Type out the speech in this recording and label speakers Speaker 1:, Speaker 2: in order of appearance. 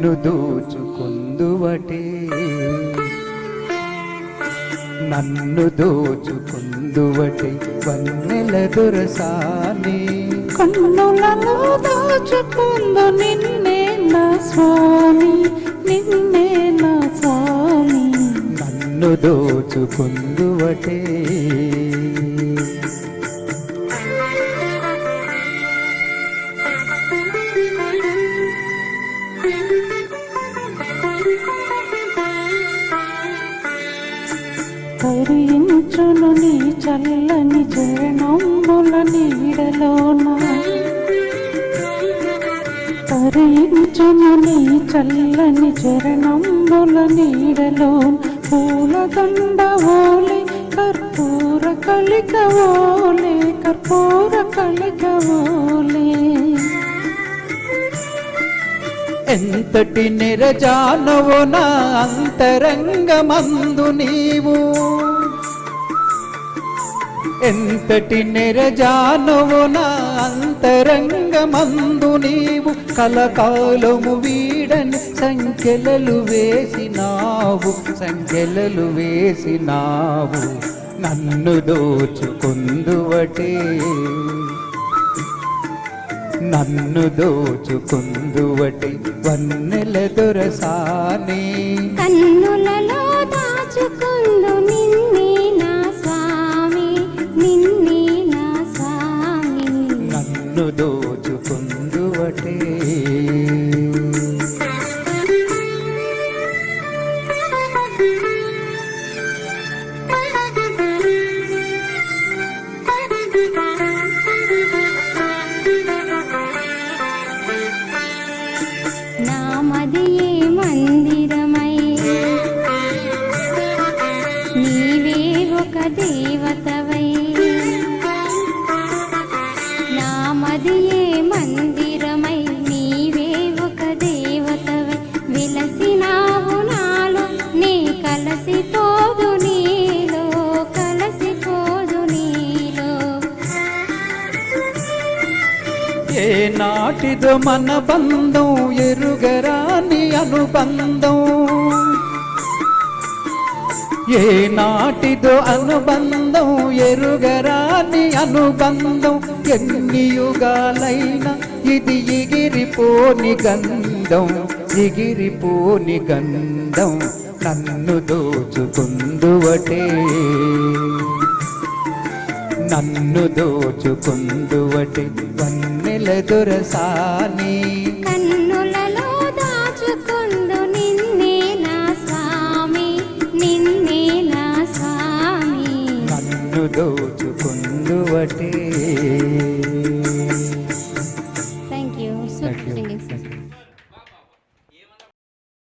Speaker 1: నన్ను దోచుకుందువటే నన్ను దోచుకుందువటే వన్నెల దొరసాని
Speaker 2: కన్నులలో దాచుకుందు నిన్నే నా స్వామి నిన్నే నా స్వామి
Speaker 1: నన్ను దోచుకుందువటే
Speaker 2: కరించును నీ చల్లని చరణముల నీడలోన కరించును నీ చల్లని చరణముల నీడలోన పూలదండ ఓలే కర్పూర కలిక ఓలే కర్పూర కలిక ఓలే
Speaker 1: ఎంతటి నిరజానవో నా అంతరంగమందు నీవు ఎంతటి నిరజానవో నా అంతరంగమందు నీవు కలకాలము వీడని సంఖ్యలలు వేసినావు సంఖ్యలలు వేసినావు నన్ను దోచుకుందువటే నన్ను దోచుకుందువటే వన్నెల దొరసాని
Speaker 3: కన్నులలో దాచుకుందు నిన్నే నా స్వామి నిన్నే నా స్వామి
Speaker 1: నన్ను దోచుకుందువటే
Speaker 3: నామదియే మందిరమై నీవే ఒక దేవతవై నామదియే మందిరమై నీవే ఒక దేవతవై విలసినావు నాలో నే కలసిపోదు నీలో కలసిపోదు నీలో
Speaker 1: ఏ నాటిదో మన బంధం ఎరుగరాని అనుబంధం ఏ నాటిదో అనుబంధం ఎరుగరాని అనుబంధం ఎన్ని యుగాలైనా ఇది ఎగిరిపోని గంధం ఎగిరిపోని గంధం నన్ను దోచుకుందువటే నన్ను దోచుకుందువటే వన్నెల దొరసాని
Speaker 3: కన్నులలో దాచుకుందు నిన్నే నా స్వామి నిన్నే నా స్వామి
Speaker 1: నన్ను దోచుకుందువటే